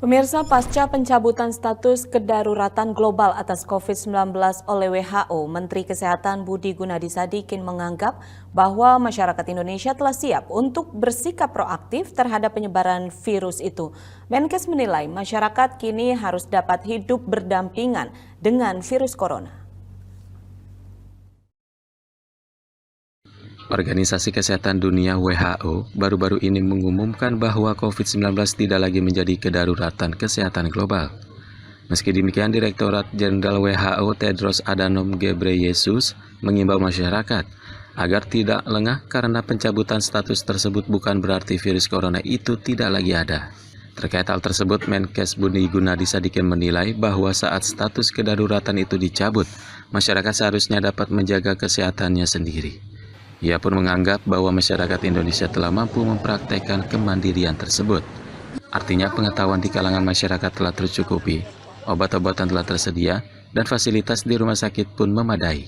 Pemirsa, pasca pencabutan status kedaruratan global atas COVID-19 oleh WHO, Menteri Kesehatan Budi Gunadi Sadikin menganggap bahwa masyarakat Indonesia telah siap untuk bersikap proaktif terhadap penyebaran virus itu. Menkes menilai masyarakat kini harus dapat hidup berdampingan dengan virus corona. Organisasi Kesehatan Dunia WHO baru-baru ini mengumumkan bahwa COVID-19 tidak lagi menjadi kedaruratan kesehatan global. Meski demikian, Direktorat Jenderal WHO Tedros Adhanom Ghebreyesus mengimbau masyarakat agar tidak lengah karena pencabutan status tersebut bukan berarti virus corona itu tidak lagi ada. Terkait hal tersebut, Menkes Budi Gunadi Sadikin menilai bahwa saat status kedaruratan itu dicabut, masyarakat seharusnya dapat menjaga kesehatannya sendiri. Ia pun menganggap bahwa masyarakat Indonesia telah mampu mempraktekkan kemandirian tersebut. Artinya pengetahuan di kalangan masyarakat telah tercukupi, obat-obatan telah tersedia, dan fasilitas di rumah sakit pun memadai.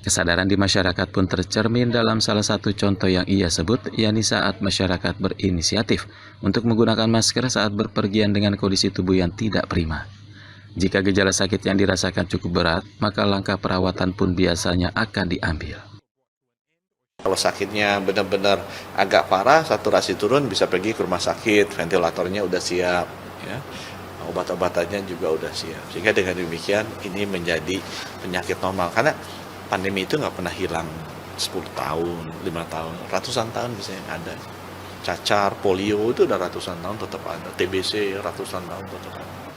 Kesadaran di masyarakat pun tercermin dalam salah satu contoh yang ia sebut, yakni saat masyarakat berinisiatif untuk menggunakan masker saat berpergian dengan kondisi tubuh yang tidak prima. Jika gejala sakit yang dirasakan cukup berat, maka langkah perawatan pun biasanya akan diambil. Kalau sakitnya benar-benar agak parah, saturasi turun, bisa pergi ke rumah sakit, ventilatornya udah siap, ya. Obat-obatannya juga udah siap. Sehingga dengan demikian ini menjadi penyakit normal. Karena pandemi itu nggak pernah hilang 10 tahun, 5 tahun, ratusan tahun bisa yang ada. Cacar, polio itu udah ratusan tahun tetap ada. TBC ratusan tahun tetap ada.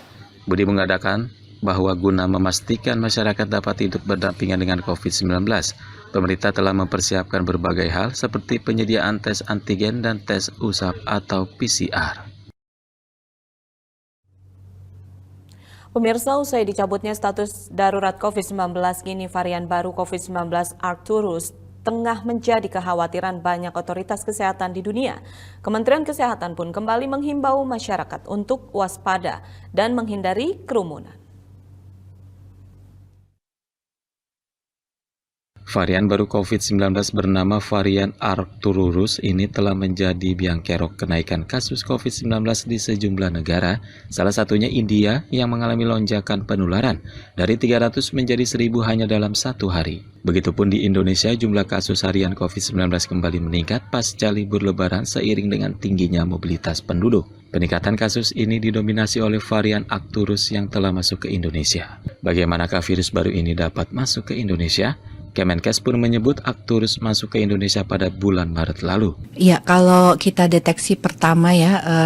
Budi mengatakan bahwa guna memastikan masyarakat dapat hidup berdampingan dengan COVID-19, pemerintah telah mempersiapkan berbagai hal seperti penyediaan tes antigen dan tes usap atau PCR. Pemirsa, usai dicabutnya status darurat COVID-19, kini varian baru COVID-19 Arcturus tengah menjadi kekhawatiran banyak otoritas kesehatan di dunia. Kementerian Kesehatan pun kembali menghimbau masyarakat untuk waspada dan menghindari kerumunan. Varian baru COVID-19 bernama varian Arcturus ini telah menjadi biang kerok kenaikan kasus COVID-19 di sejumlah negara, salah satunya India yang mengalami lonjakan penularan dari 300 menjadi 1.000 hanya dalam satu hari. Begitupun di Indonesia, jumlah kasus harian COVID-19 kembali meningkat pasca libur lebaran seiring dengan tingginya mobilitas penduduk. Peningkatan kasus ini didominasi oleh varian Arcturus yang telah masuk ke Indonesia. Bagaimanakah virus baru ini dapat masuk ke Indonesia? Kemenkes pun menyebut Arcturus masuk ke Indonesia pada bulan Maret lalu. Ya, kalau kita deteksi pertama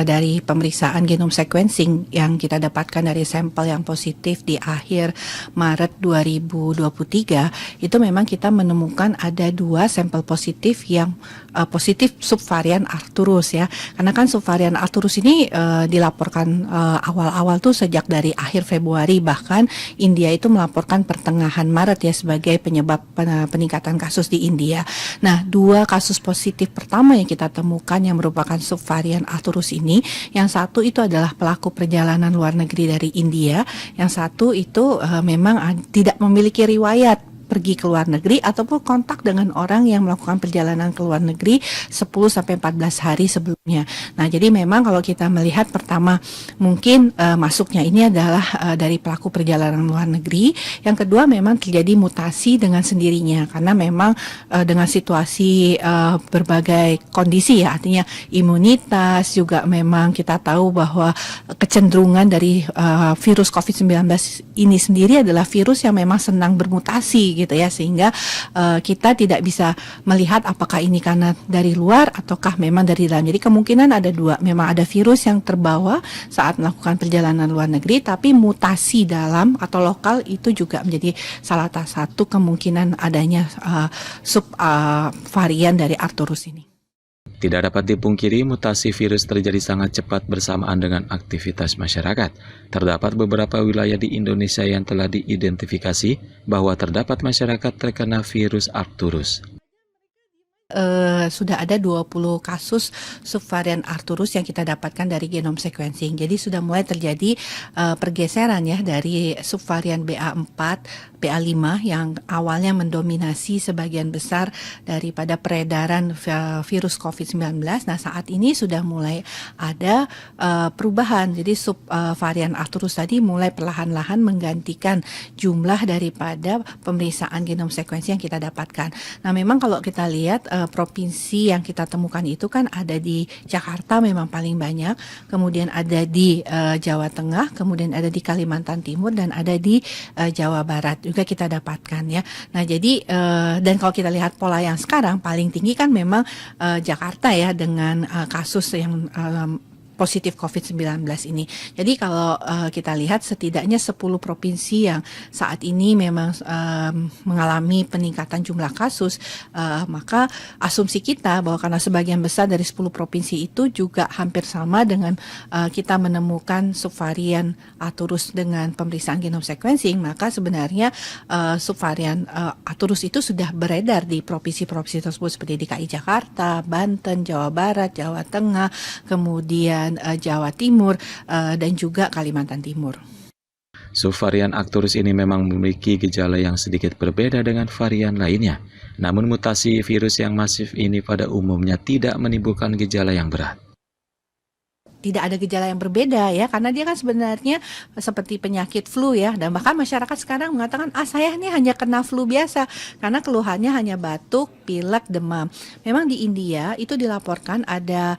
dari pemeriksaan genome sequencing yang kita dapatkan dari sampel yang positif di akhir Maret 2023, itu memang kita menemukan ada 2 sampel positif yang positif subvarian Arcturus ya. Karena kan subvarian Arcturus ini dilaporkan awal-awal tuh sejak dari akhir Februari, bahkan India itu melaporkan pertengahan Maret ya sebagai penyebab peningkatan kasus di India. Nah, 2 kasus positif pertama yang kita temukan yang merupakan subvarian Arcturus ini, yang satu itu adalah pelaku perjalanan luar negeri dari India, yang satu itu memang tidak memiliki riwayat pergi ke luar negeri ataupun kontak dengan orang yang melakukan perjalanan ke luar negeri 10-14 hari sebelumnya. Nah, jadi memang kalau kita melihat pertama mungkin masuknya ini adalah dari pelaku perjalanan luar negeri. Yang kedua memang terjadi mutasi dengan sendirinya karena memang dengan situasi berbagai kondisi ya, artinya imunitas juga memang kita tahu bahwa kecenderungan dari virus COVID-19 ini sendiri adalah virus yang memang senang bermutasi gitu ya, sehingga kita tidak bisa melihat apakah ini karena dari luar ataukah memang dari dalam. Jadi kemungkinan ada 2, memang ada virus yang terbawa saat melakukan perjalanan luar negeri, tapi mutasi dalam atau lokal itu juga menjadi salah satu kemungkinan adanya varian dari Arcturus ini. Tidak dapat dipungkiri, mutasi virus terjadi sangat cepat bersamaan dengan aktivitas masyarakat. Terdapat beberapa wilayah di Indonesia yang telah diidentifikasi bahwa terdapat masyarakat terkena virus Arcturus. Sudah ada 20 kasus subvarian Arcturus yang kita dapatkan dari genome sequencing. Jadi sudah mulai terjadi pergeseran ya dari subvarian BA4 BA5 yang awalnya mendominasi sebagian besar daripada peredaran virus COVID-19. Nah, saat ini sudah mulai ada perubahan. Jadi subvarian Arcturus tadi mulai perlahan-lahan menggantikan jumlah daripada pemeriksaan genom sequencing yang kita dapatkan. Nah, memang kalau kita lihat provinsi yang kita temukan itu kan ada di Jakarta memang paling banyak, kemudian ada di Jawa Tengah, kemudian ada di Kalimantan Timur, dan ada di Jawa Barat juga kita dapatkan ya. Nah, jadi dan kalau kita lihat pola yang sekarang paling tinggi kan memang Jakarta ya, dengan kasus yang positif COVID-19 ini. Jadi kalau kita lihat setidaknya 10 provinsi yang saat ini memang mengalami peningkatan jumlah kasus, maka asumsi kita bahwa karena sebagian besar dari 10 provinsi itu juga hampir sama dengan kita menemukan subvarian Arcturus dengan pemeriksaan genome sequencing, maka sebenarnya subvarian Arcturus itu sudah beredar di provinsi-provinsi tersebut seperti DKI Jakarta, Banten, Jawa Barat, Jawa Tengah, kemudian Jawa Timur, dan juga Kalimantan Timur. Subvarian Arcturus ini memang memiliki gejala yang sedikit berbeda dengan varian lainnya. Namun mutasi virus yang masif ini pada umumnya tidak menimbulkan gejala yang berat. Tidak ada gejala yang berbeda ya, karena dia kan sebenarnya seperti penyakit flu ya, dan bahkan masyarakat sekarang mengatakan saya ini hanya kena flu biasa karena keluhannya hanya batuk, pilek, demam. Memang di India itu dilaporkan ada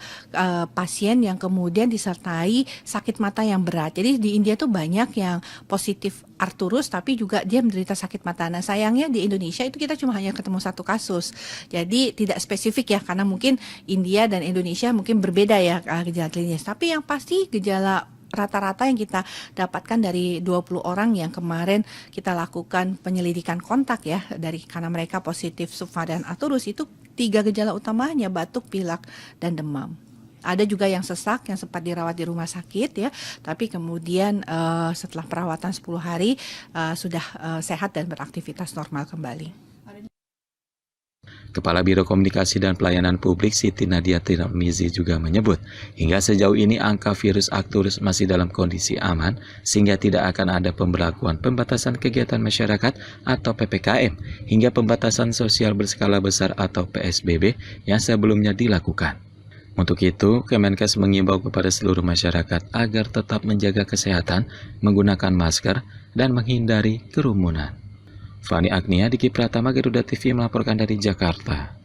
pasien yang kemudian disertai sakit mata yang berat. Jadi di India tuh banyak yang positif Arcturus tapi juga dia menderita sakit mata. Nah, sayangnya di Indonesia itu kita cuma hanya ketemu satu kasus. Jadi tidak spesifik ya, karena mungkin India dan Indonesia mungkin berbeda ya gejala klinis. Tapi yang pasti gejala rata-rata yang kita dapatkan dari 20 orang yang kemarin kita lakukan penyelidikan kontak ya, karena mereka positif subvarian Arcturus itu 3 gejala utamanya batuk, pilek, dan demam. Ada juga yang sesak yang sempat dirawat di rumah sakit ya, tapi kemudian setelah perawatan 10 hari sudah sehat dan beraktivitas normal kembali. Kepala Biro Komunikasi dan Pelayanan Publik Siti Nadia Tirmizi juga menyebut, hingga sejauh ini angka virus Arcturus masih dalam kondisi aman, sehingga tidak akan ada pemberlakuan pembatasan kegiatan masyarakat atau PPKM, hingga pembatasan sosial berskala besar atau PSBB yang sebelumnya dilakukan. Untuk itu, Kemenkes mengimbau kepada seluruh masyarakat agar tetap menjaga kesehatan, menggunakan masker, dan menghindari kerumunan. Fani Agnia, Diki Pratama, Garuda TV melaporkan dari Jakarta.